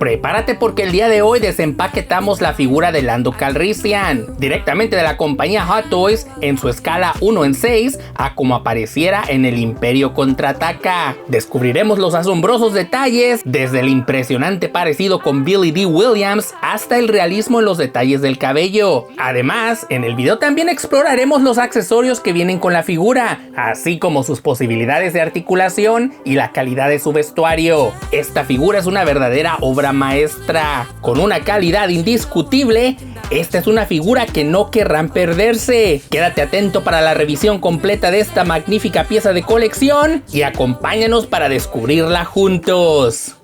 Prepárate porque el día de hoy desempaquetamos la figura de Lando Calrissian, directamente de la compañía Hot Toys en su escala 1 en 6 a como apareciera en el Imperio Contraataca. Descubriremos los asombrosos detalles, desde el impresionante parecido con Billy Dee Williams hasta el realismo en los detalles del cabello. Además, en el video también exploraremos los accesorios que vienen con la figura, así como sus posibilidades de articulación y la calidad de su vestuario. Esta figura es una verdadera obra maestra, con una calidad indiscutible. Esta es una figura que no querrán perderse. Quédate atento para la revisión completa de esta magnífica pieza de colección y acompáñanos para descubrirla juntos.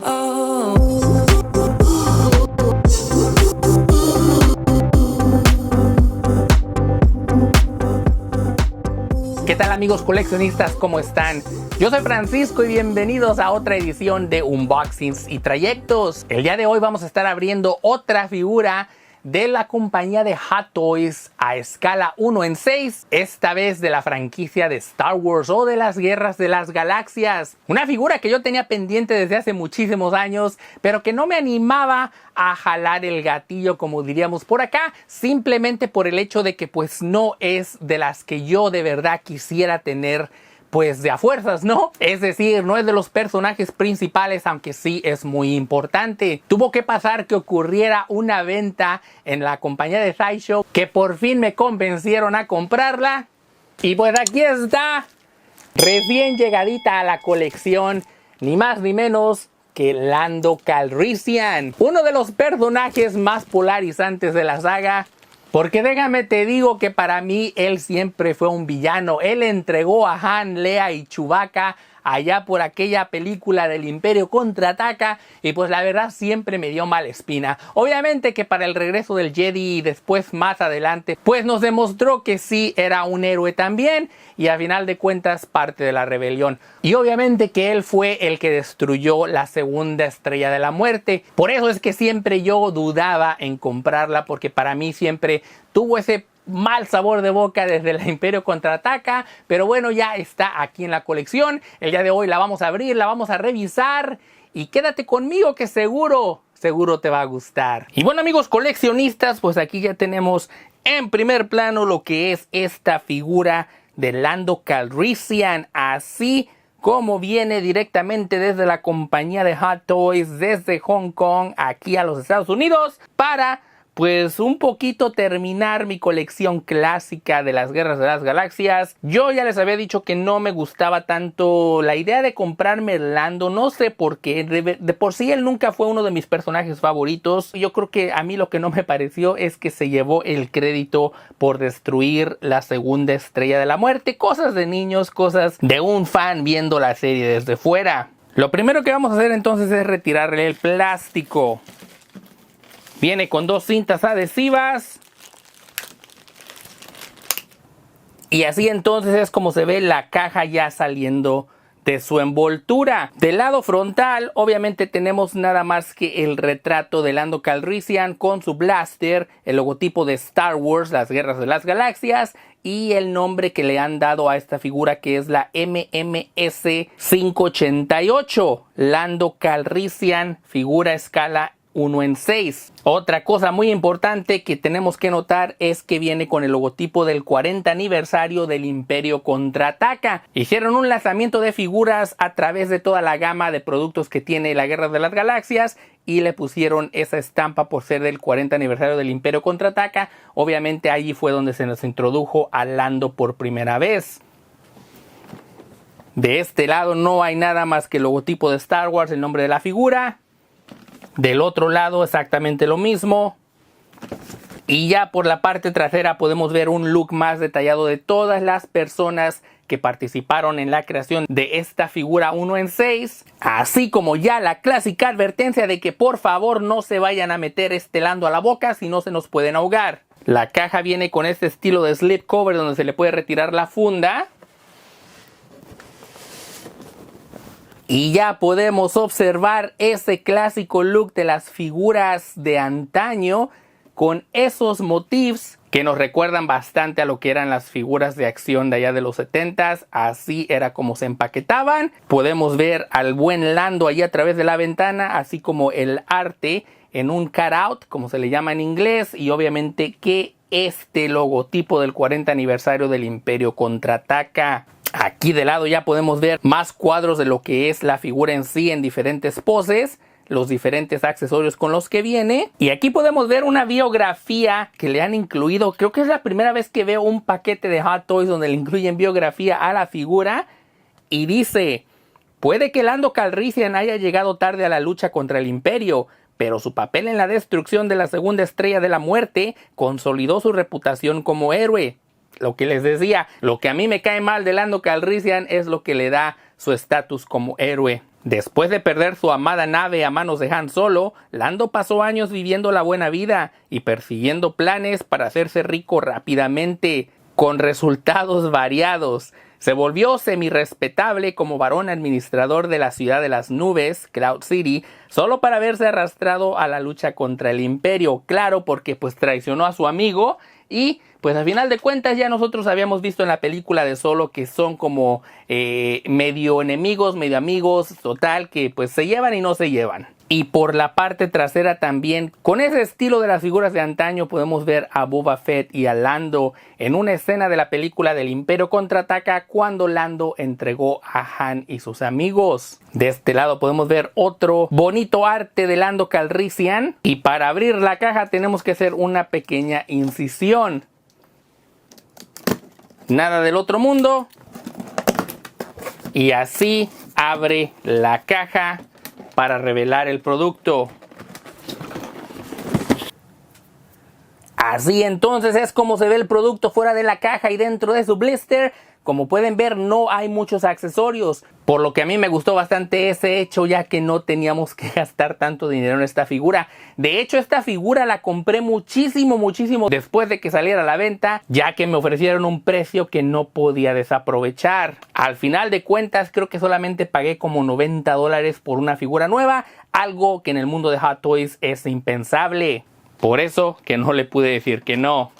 ¿Qué tal, amigos coleccionistas? ¿Cómo están? Yo soy Francisco y bienvenidos a otra edición de Unboxings y Trayectos. El día de hoy vamos a estar abriendo otra figura de la compañía de Hot Toys a escala 1 en 6, esta vez de la franquicia de Star Wars o de las Guerras de las Galaxias. Una figura que yo tenía pendiente desde hace muchísimos años, pero que no me animaba a jalar el gatillo, como diríamos por acá, simplemente por el hecho de que pues no es de las que yo de verdad quisiera tener pues de a fuerzas, ¿no? Es decir, no es de los personajes principales, aunque sí es muy importante. Tuvo que pasar que ocurriera una venta en la compañía de Sideshow que por fin me convencieron a comprarla. Y pues aquí está, recién llegadita a la colección, ni más ni menos que Lando Calrissian, uno de los personajes más polarizantes de la saga. Porque déjame te digo que para mí él siempre fue un villano. Él entregó a Han, Leia y Chewbacca allá por aquella película del Imperio Contraataca y pues la verdad siempre me dio mala espina. Obviamente que para el regreso del Jedi y después más adelante pues nos demostró que sí era un héroe también y a final de cuentas parte de la rebelión. Y obviamente que él fue el que destruyó la segunda estrella de la muerte. Por eso es que siempre yo dudaba en comprarla, porque para mí siempre tuvo ese mal sabor de boca desde el Imperio Contraataca, pero bueno, ya está aquí en la colección. El día de hoy la vamos a abrir, la vamos a revisar y quédate conmigo que seguro te va a gustar. Y bueno, amigos coleccionistas, pues aquí ya tenemos en primer plano lo que es esta figura de Lando Calrissian, así como viene directamente desde la compañía de Hot Toys, desde Hong Kong, aquí a los Estados Unidos, para pues un poquito terminar mi colección clásica de las Guerras de las Galaxias. Yo ya les había dicho que no me gustaba tanto la idea de comprarme Lando, no sé por qué, de por sí él nunca fue uno de mis personajes favoritos. Yo creo que a mí lo que no me pareció es que se llevó el crédito por destruir la segunda estrella de la muerte. Cosas de niños, cosas de un fan viendo la serie desde fuera. Lo primero que vamos a hacer entonces es retirarle el plástico. Viene con dos cintas adhesivas. Y así entonces es como se ve la caja ya saliendo de su envoltura. Del lado frontal obviamente tenemos nada más que el retrato de Lando Calrissian con su blaster, el logotipo de Star Wars, las Guerras de las Galaxias, y el nombre que le han dado a esta figura, que es la MMS 588, Lando Calrissian, figura escala 1 en 6. Otra cosa muy importante que tenemos que notar es que viene con el logotipo del 40 aniversario del Imperio Contraataca. Hicieron un lanzamiento de figuras a través de toda la gama de productos que tiene la Guerra de las Galaxias y le pusieron esa estampa por ser del 40 aniversario del Imperio Contraataca. Obviamente allí fue donde se nos introdujo a Lando por primera vez. De este lado no hay nada más que el logotipo de Star Wars, el nombre de la figura. Del otro lado exactamente lo mismo. Y ya por la parte trasera podemos ver un look más detallado de todas las personas que participaron en la creación de esta figura 1 en 6. Así como ya la clásica advertencia de que por favor no se vayan a meter este Lando a la boca, si no se nos pueden ahogar. La caja viene con este estilo de slip cover donde se le puede retirar la funda. Y ya podemos observar ese clásico look de las figuras de antaño, con esos motifs que nos recuerdan bastante a lo que eran las figuras de acción de allá de los 70s. Así era como se empaquetaban. Podemos ver al buen Lando allí a través de la ventana, así como el arte en un cutout, como se le llama en inglés, y obviamente que este logotipo del 40 aniversario del Imperio Contraataca. Aquí de lado ya podemos ver más cuadros de lo que es la figura en sí en diferentes poses, los diferentes accesorios con los que viene. Y aquí podemos ver una biografía que le han incluido. Creo que es la primera vez que veo un paquete de Hot Toys donde le incluyen biografía a la figura. Y dice: puede que Lando Calrissian haya llegado tarde a la lucha contra el Imperio, pero su papel en la destrucción de la segunda estrella de la muerte consolidó su reputación como héroe. Lo que les decía, lo que a mí me cae mal de Lando Calrissian es lo que le da su estatus como héroe. Después de perder su amada nave a manos de Han Solo, Lando pasó años viviendo la buena vida y persiguiendo planes para hacerse rico rápidamente, con resultados variados. Se volvió semi-respetable como varón administrador de la ciudad de las nubes, Cloud City, solo para verse arrastrado a la lucha contra el Imperio. Claro, porque pues traicionó a su amigo y pues al final de cuentas ya nosotros habíamos visto en la película de Solo que son como medio enemigos, medio amigos, total, que pues se llevan y no se llevan. Y por la parte trasera también, con ese estilo de las figuras de antaño, podemos ver a Boba Fett y a Lando en una escena de la película del Imperio Contraataca cuando Lando entregó a Han y sus amigos. De este lado podemos ver otro bonito arte de Lando Calrissian. Y para abrir la caja tenemos que hacer una pequeña incisión. Nada del otro mundo. Y así abre la caja para revelar el producto. Así entonces es como se ve el producto fuera de la caja y dentro de su blister. Como pueden ver, no hay muchos accesorios, por lo que a mí me gustó bastante ese hecho, ya que no teníamos que gastar tanto dinero en esta figura. De hecho, esta figura la compré muchísimo después de que saliera a la venta, ya que me ofrecieron un precio que no podía desaprovechar. Al final de cuentas, creo que solamente pagué como $90 por una figura nueva, algo que en el mundo de Hot Toys es impensable. Por eso que no le pude decir que no.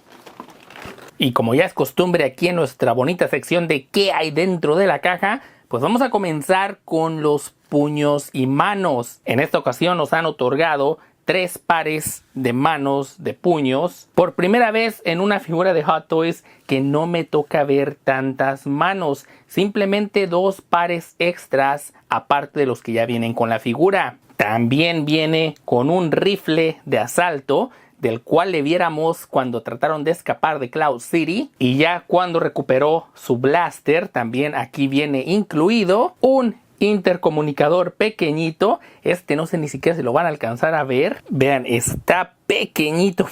Y como ya es costumbre aquí en nuestra bonita sección de qué hay dentro de la caja, pues vamos a comenzar con los puños y manos. En esta ocasión nos han otorgado 3 pares de manos de puños. Por primera vez en una figura de Hot Toys que no me toca ver tantas manos. Simplemente 2 pares extras aparte de los que ya vienen con la figura. También viene con un rifle de asalto, del cual le viéramos cuando trataron de escapar de Cloud City, y ya cuando recuperó su blaster. También aquí viene incluido un intercomunicador pequeñito. Este no sé ni siquiera si lo van a alcanzar a ver. Vean, está pequeñito,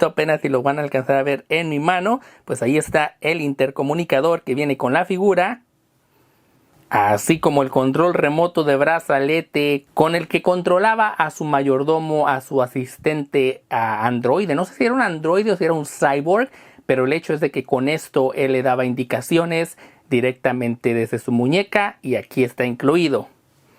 apenas si lo van a alcanzar a ver en mi mano. Pues ahí está el intercomunicador que viene con la figura, así como el control remoto de brazalete con el que controlaba a su mayordomo, a su asistente, a androide. No sé si era un androide o si era un cyborg, pero el hecho es de que con esto él le daba indicaciones directamente desde su muñeca, y aquí está incluido.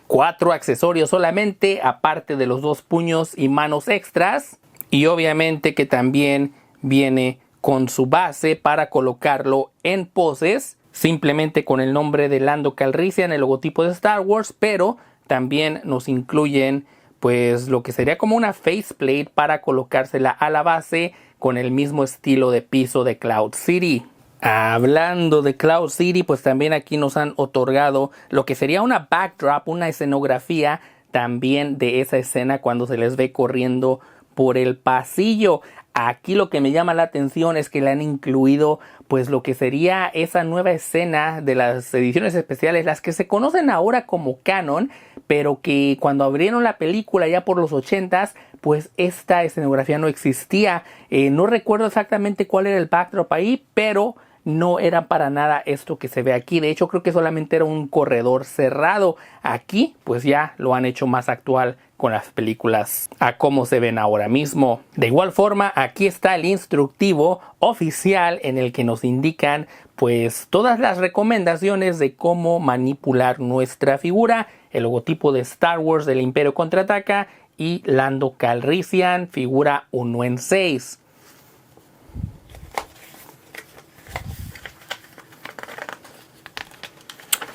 4 accesorios solamente, aparte de los 2 puños y manos extras, y obviamente que también viene con su base para colocarlo en poses, simplemente con el nombre de Lando Calrissian, el logotipo de Star Wars, pero también nos incluyen pues lo que sería como una faceplate para colocársela a la base con el mismo estilo de piso de Cloud City. Hablando de Cloud City, pues también aquí nos han otorgado lo que sería una backdrop, una escenografía también de esa escena cuando se les ve corriendo por el pasillo. Aquí lo que me llama la atención es que le han incluido pues lo que sería esa nueva escena de las ediciones especiales, las que se conocen ahora como canon, pero que cuando abrieron la película ya por los 80s, pues esta escenografía no existía. No recuerdo exactamente cuál era el backdrop ahí, pero no era para nada esto que se ve aquí. De hecho, creo que solamente era un corredor cerrado. Aquí pues ya lo han hecho más actual con las películas a cómo se ven ahora mismo. De igual forma, aquí está el instructivo oficial en el que nos indican pues todas las recomendaciones de cómo manipular nuestra figura, el logotipo de Star Wars del Imperio Contraataca y Lando Calrissian, figura 1 en 6.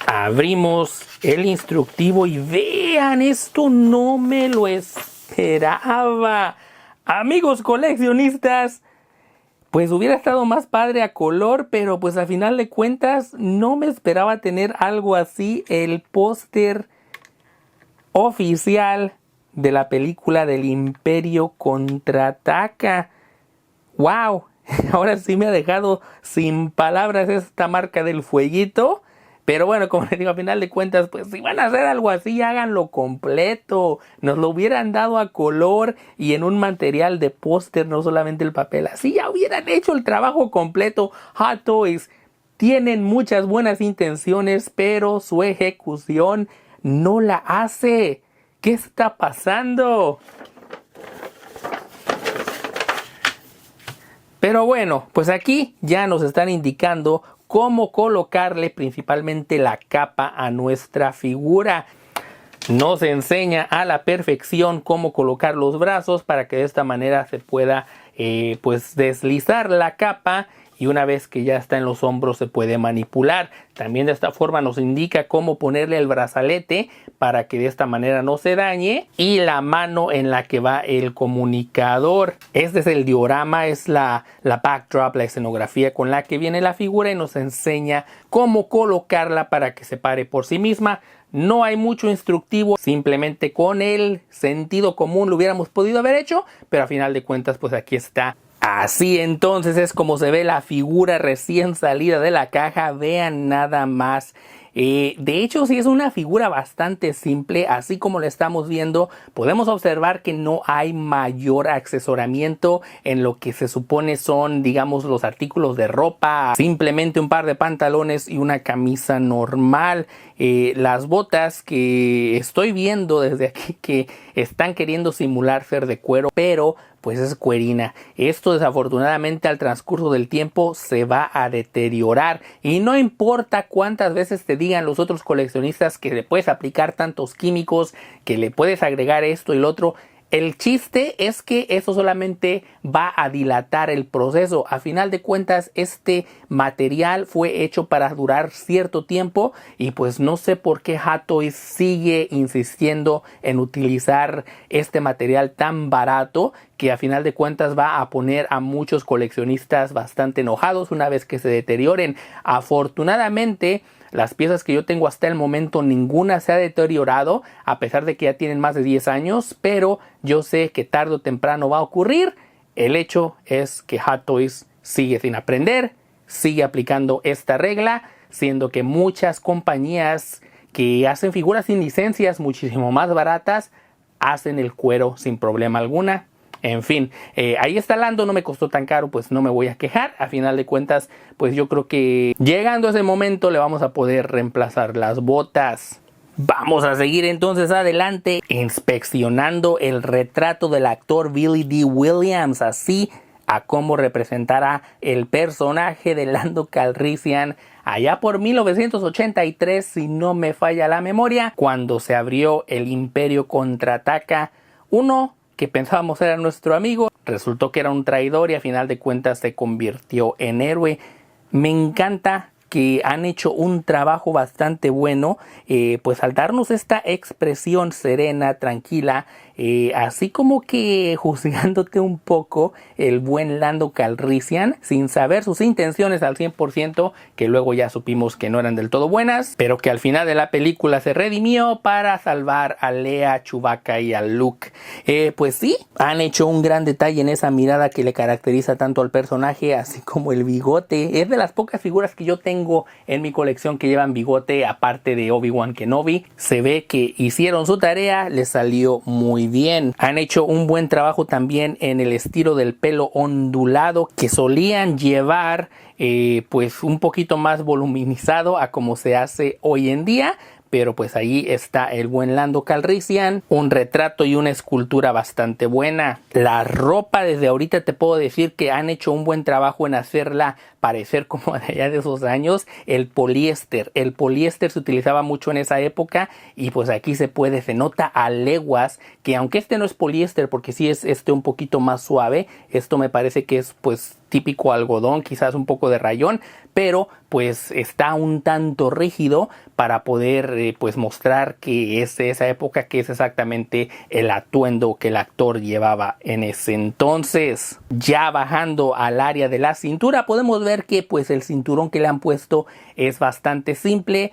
Abrimos el instructivo y vean, esto no me lo esperaba. Amigos coleccionistas, pues hubiera estado más padre a color, pero pues a final de cuentas no me esperaba tener algo así. El póster oficial de la película del Imperio Contraataca. ¡Wow! Ahora sí me ha dejado sin palabras esta marca del fueguito. Pero bueno, como les digo, a final de cuentas, pues si van a hacer algo así, háganlo completo. Nos lo hubieran dado a color y en un material de póster, no solamente el papel. Así ya hubieran hecho el trabajo completo. Hot Toys tienen muchas buenas intenciones, pero su ejecución no la hace. ¿Qué está pasando? Pero bueno, pues aquí ya nos están indicando cómo colocarle principalmente la capa a nuestra figura. Nos enseña a la perfección cómo colocar los brazos para que de esta manera se pueda pues deslizar la capa, y una vez que ya está en los hombros se puede manipular. También de esta forma nos indica cómo ponerle el brazalete para que de esta manera no se dañe, y la mano en la que va el comunicador. Este es el diorama, es la backdrop, la escenografía con la que viene la figura, y nos enseña cómo colocarla para que se pare por sí misma. No hay mucho instructivo, simplemente con el sentido común lo hubiéramos podido haber hecho, pero a final de cuentas pues aquí está. Así entonces es como se ve la figura recién salida de la caja. Vean nada más. De hecho, sí es una figura bastante simple, así como lo estamos viendo. Podemos observar que no hay mayor accesoramiento en lo que se supone son, digamos, los artículos de ropa. Simplemente un par de pantalones y una camisa normal. Las botas que estoy viendo desde aquí que están queriendo simular ser de cuero, pero pues es cuerina. Esto desafortunadamente al transcurso del tiempo se va a deteriorar, y no importa cuántas veces te digan los otros coleccionistas que le puedes aplicar tantos químicos, que le puedes agregar esto y lo otro. El chiste es que eso solamente va a dilatar el proceso. A final de cuentas, este material fue hecho para durar cierto tiempo, y pues no sé por qué Hot Toys sigue insistiendo en utilizar este material tan barato, que a final de cuentas va a poner a muchos coleccionistas bastante enojados una vez que se deterioren. Afortunadamente, las piezas que yo tengo hasta el momento, ninguna se ha deteriorado, a pesar de que ya tienen más de 10 años, pero yo sé que tarde o temprano va a ocurrir. El hecho es que Hot Toys sigue sin aprender, sigue aplicando esta regla, siendo que muchas compañías que hacen figuras sin licencias muchísimo más baratas, hacen el cuero sin problema alguna. En fin, ahí está Lando, no me costó tan caro, pues no me voy a quejar. A final de cuentas, pues yo creo que llegando a ese momento le vamos a poder reemplazar las botas. Vamos a seguir entonces adelante inspeccionando el retrato del actor Billy Dee Williams, así a cómo representará el personaje de Lando Calrissian allá por 1983, si no me falla la memoria, cuando se abrió el Imperio Contraataca. Uno que pensábamos era nuestro amigo, resultó que era un traidor, y a final de cuentas se convirtió en héroe. Me encanta que han hecho un trabajo bastante bueno, pues al darnos esta expresión serena, tranquila, así como que juzgándote un poco el buen Lando Calrissian, sin saber sus intenciones al 100%, que luego ya supimos que no eran del todo buenas, pero que al final de la película se redimió para salvar a Leia, a Chewbacca y a Luke. Pues sí, han hecho un gran detalle en esa mirada que le caracteriza tanto al personaje, así como el bigote. Es de las pocas figuras que yo tengo en mi colección que llevan bigote, aparte de Obi-Wan Kenobi. Se ve que hicieron su tarea, les salió muy bien. Han hecho un buen trabajo también en el estilo del pelo ondulado que solían llevar, pues un poquito más voluminizado a como se hace hoy en día, pero pues ahí está el buen Lando Calrissian, un retrato y una escultura bastante buena. La ropa desde ahorita te puedo decir que han hecho un buen trabajo en hacerla parecer como de allá de esos años. El poliéster se utilizaba mucho en esa época y pues aquí se nota a leguas que aunque este no es poliéster porque sí es un poquito más suave, esto me parece que es pues típico algodón, quizás un poco de rayón, pero pues está un tanto rígido para poder pues mostrar que es de esa época, que es exactamente el atuendo que el actor llevaba en ese entonces. Ya bajando al área de la cintura podemos ver que pues el cinturón que le han puesto es bastante simple,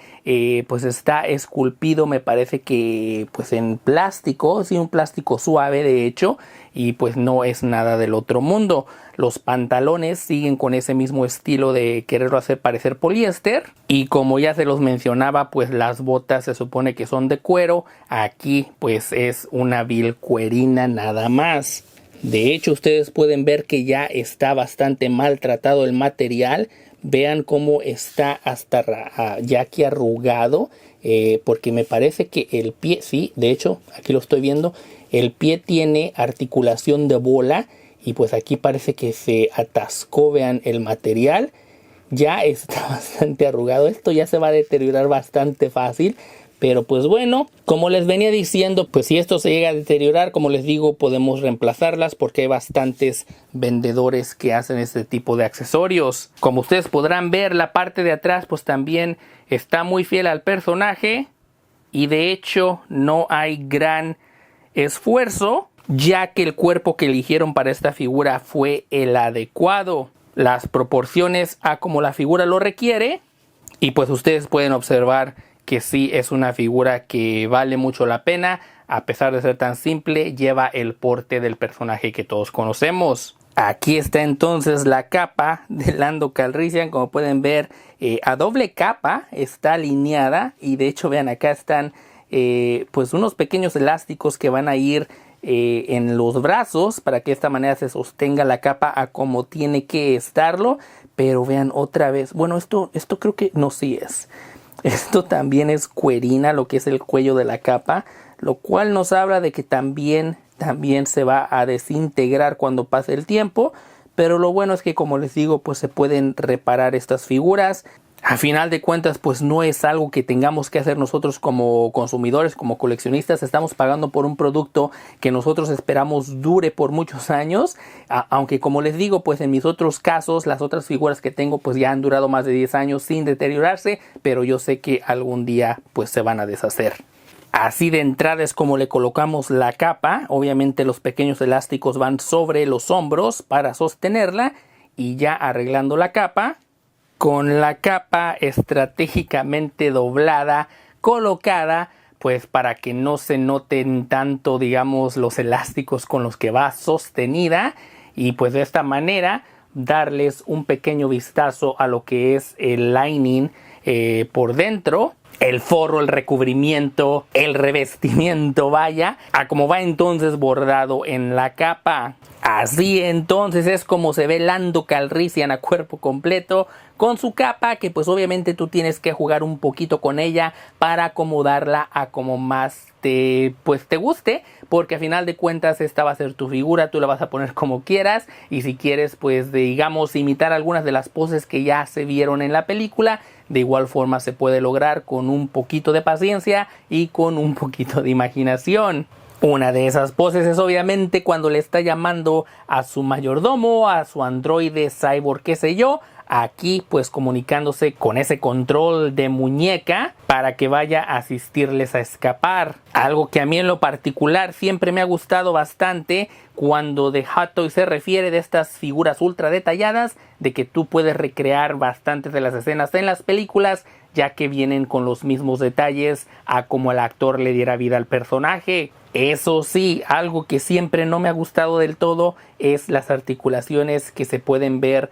pues está esculpido, me parece que pues en plástico, sí, un plástico suave de hecho, y pues no es nada del otro mundo. Los pantalones siguen con ese mismo estilo de quererlo hacer parecer poliéster, y como ya se los mencionaba, pues las botas se supone que son de cuero. Aquí pues es una vil cuerina nada más. De hecho ustedes pueden ver que ya está bastante maltratado el material. Vean cómo está hasta ya aquí arrugado, porque me parece que el pie, sí, de hecho aquí lo estoy viendo, el pie tiene articulación de bola y pues aquí parece que se atascó. Vean el material, ya está bastante arrugado. Esto ya se va a deteriorar bastante fácil. Pero pues bueno, como les venía diciendo, pues si esto se llega a deteriorar, como les digo, podemos reemplazarlas porque hay bastantes vendedores que hacen este tipo de accesorios. Como ustedes podrán ver, la parte de atrás pues también está muy fiel al personaje. Y de hecho no hay gran esfuerzo, ya que el cuerpo que eligieron para esta figura fue el adecuado. Las proporciones a como la figura lo requiere. Y pues ustedes pueden observar que sí es una figura que vale mucho la pena. A pesar de ser tan simple, lleva el porte del personaje que todos conocemos. Aquí está entonces la capa de Lando Calrissian. Como pueden ver, a doble capa está alineada. Y de hecho vean, acá están pues unos pequeños elásticos que van a ir en los brazos para que de esta manera se sostenga la capa a como tiene que estarlo. Pero vean otra vez, bueno, esto creo que no, sí es. Esto también es cuerina, lo que es el cuello de la capa, lo cual nos habla de que también se va a desintegrar cuando pase el tiempo. Pero lo bueno es que, como les digo, pues se pueden reparar estas figuras. A final de cuentas, pues no es algo que tengamos que hacer nosotros como consumidores, como coleccionistas. Estamos pagando por un producto que nosotros esperamos dure por muchos años. Aunque, como les digo, pues en mis otros casos, las otras figuras que tengo pues ya han durado más de 10 años sin deteriorarse. Pero yo sé que algún día pues se van a deshacer. Así de entrada es como le colocamos la capa. Obviamente los pequeños elásticos van sobre los hombros para sostenerla. Y ya arreglando la capa, con la capa estratégicamente doblada, colocada, pues para que no se noten tanto, digamos, los elásticos con los que va sostenida. Y pues de esta manera darles un pequeño vistazo a lo que es el lining por dentro. El forro, el recubrimiento, el revestimiento, vaya, a como va entonces bordado en la capa. Así entonces es como se ve Lando Calrissian a cuerpo completo con su capa, que pues obviamente tú tienes que jugar un poquito con ella para acomodarla a como más te guste, porque a final de cuentas esta va a ser tu figura, tú la vas a poner como quieras. Y si quieres pues digamos imitar algunas de las poses que ya se vieron en la película, de igual forma se puede lograr con un poquito de paciencia y con un poquito de imaginación. Una de esas poses es obviamente cuando le está llamando a su mayordomo, a su androide cyborg, qué sé yo. Aquí pues comunicándose con ese control de muñeca para que vaya a asistirles a escapar. Algo que a mí en lo particular siempre me ha gustado bastante cuando de Hot Toys se refiere, de estas figuras ultra detalladas, de que tú puedes recrear bastantes de las escenas en las películas, ya que vienen con los mismos detalles a como el actor le diera vida al personaje. Eso sí, algo que siempre no me ha gustado del todo es las articulaciones, que se pueden ver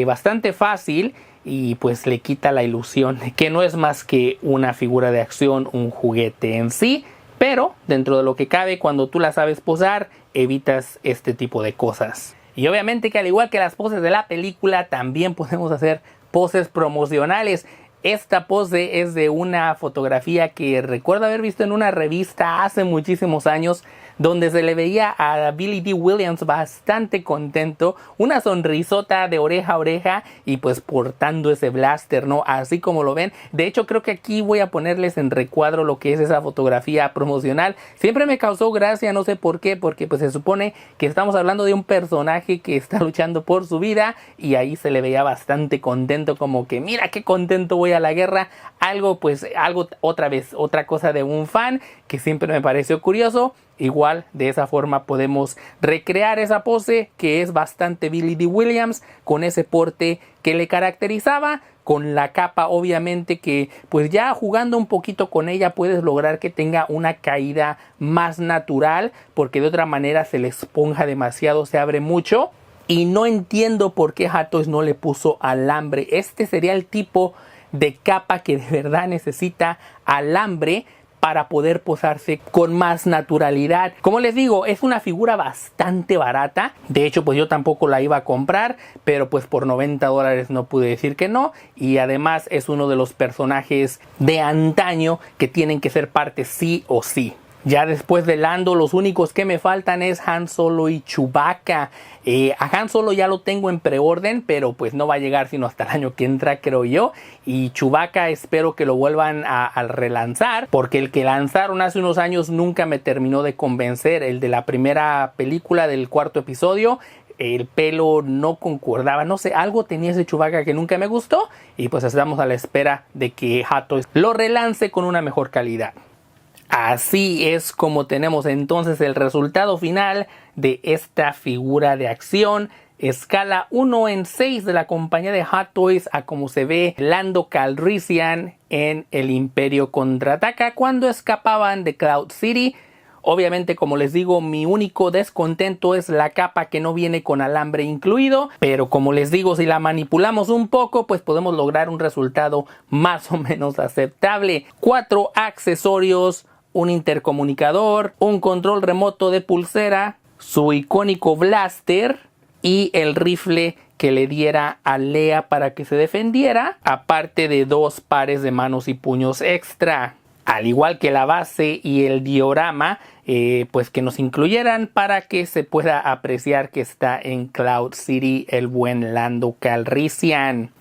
bastante fácil y pues le quita la ilusión de que no es más que una figura de acción, un juguete en sí. Pero dentro de lo que cabe, cuando tú la sabes posar, evitas este tipo de cosas. Y obviamente que al igual que las poses de la película, también podemos hacer poses promocionales. Esta pose es de una fotografía que recuerdo haber visto en una revista hace muchísimos años, donde se le veía a Billy Dee Williams bastante contento, una sonrisota de oreja a oreja y pues portando ese blaster, ¿no? Así como lo ven. De hecho, creo que aquí voy a ponerles en recuadro lo que es esa fotografía promocional. Siempre me causó gracia, no sé por qué, porque pues se supone que estamos hablando de un personaje que está luchando por su vida y ahí se le veía bastante contento, como que mira qué contento voy a la guerra. Algo otra vez, otra cosa de un fan que siempre me pareció curioso. Igual de esa forma podemos recrear esa pose que es bastante Billy Dee Williams, con ese porte que le caracterizaba, con la capa obviamente que pues ya jugando un poquito con ella puedes lograr que tenga una caída más natural, porque de otra manera se le esponja demasiado, se abre mucho. Y no entiendo por qué Hot Toys no le puso alambre. Este sería el tipo de capa que de verdad necesita alambre para poder posarse con más naturalidad. Como les digo, es una figura bastante barata. De hecho, pues yo tampoco la iba a comprar, pero pues por $90 no pude decir que no. Y además es uno de los personajes de antaño que tienen que ser parte sí o sí. Ya después de Lando, los únicos que me faltan es Han Solo y Chewbacca. A Han Solo ya lo tengo en preorden, pero pues no va a llegar sino hasta el año que entra, creo yo. Y Chewbacca espero que lo vuelvan a relanzar, porque el que lanzaron hace unos años nunca me terminó de convencer. El de la primera película del cuarto episodio, el pelo no concordaba, no sé, algo tenía ese Chewbacca que nunca me gustó. Y pues estamos a la espera de que Hot Toys lo relance con una mejor calidad. Así es como tenemos entonces el resultado final de esta figura de acción. Escala 1:6 de la compañía de Hot Toys a como se ve Lando Calrissian en El Imperio Contraataca cuando escapaban de Cloud City. Obviamente, como les digo, mi único descontento es la capa que no viene con alambre incluido, pero como les digo, si la manipulamos un poco, pues podemos lograr un resultado más o menos aceptable. 4 accesorios, un intercomunicador, un control remoto de pulsera, su icónico blaster y el rifle que le diera a Leia para que se defendiera, aparte de 2 pares de manos y puños extra. Al igual que la base y el diorama, pues que nos incluyeran para que se pueda apreciar que está en Cloud City el buen Lando Calrissian.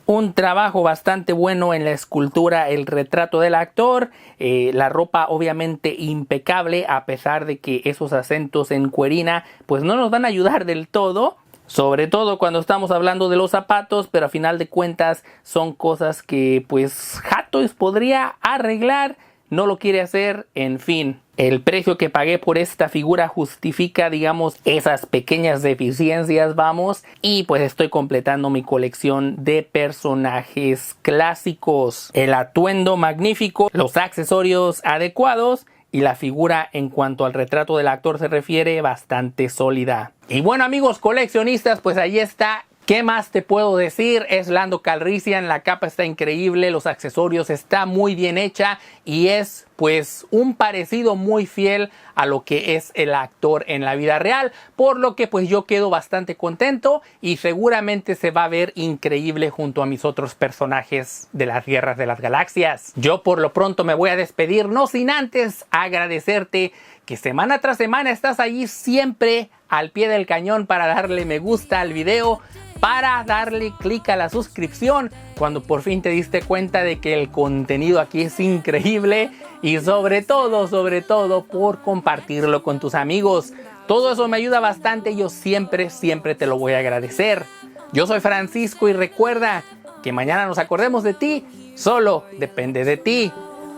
Un trabajo bastante bueno en la escultura, el retrato del actor, la ropa obviamente impecable, a pesar de que esos acentos en cuerina pues no nos van a ayudar del todo. Sobre todo cuando estamos hablando de los zapatos, pero a final de cuentas son cosas que pues Hot Toys podría arreglar, no lo quiere hacer, en fin. El precio que pagué por esta figura justifica, digamos, esas pequeñas deficiencias, vamos. Y pues estoy completando mi colección de personajes clásicos. El atuendo magnífico, los accesorios adecuados y la figura en cuanto al retrato del actor se refiere bastante sólida. Y bueno, amigos coleccionistas, pues ahí está. ¿Qué más te puedo decir? Es Lando Calrissian, la capa está increíble, los accesorios está muy bien hecha y es pues un parecido muy fiel a lo que es el actor en la vida real, por lo que pues yo quedo bastante contento y seguramente se va a ver increíble junto a mis otros personajes de las Guerras de las Galaxias. Yo por lo pronto me voy a despedir, no sin antes agradecerte que semana tras semana estás allí siempre al pie del cañón para darle me gusta al video, para darle clic a la suscripción cuando por fin te diste cuenta de que el contenido aquí es increíble y sobre todo por compartirlo con tus amigos. Todo eso me ayuda bastante y yo siempre te lo voy a agradecer. Yo soy Francisco y recuerda que mañana nos acordemos de ti, solo depende de ti.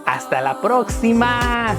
¡Hasta la próxima!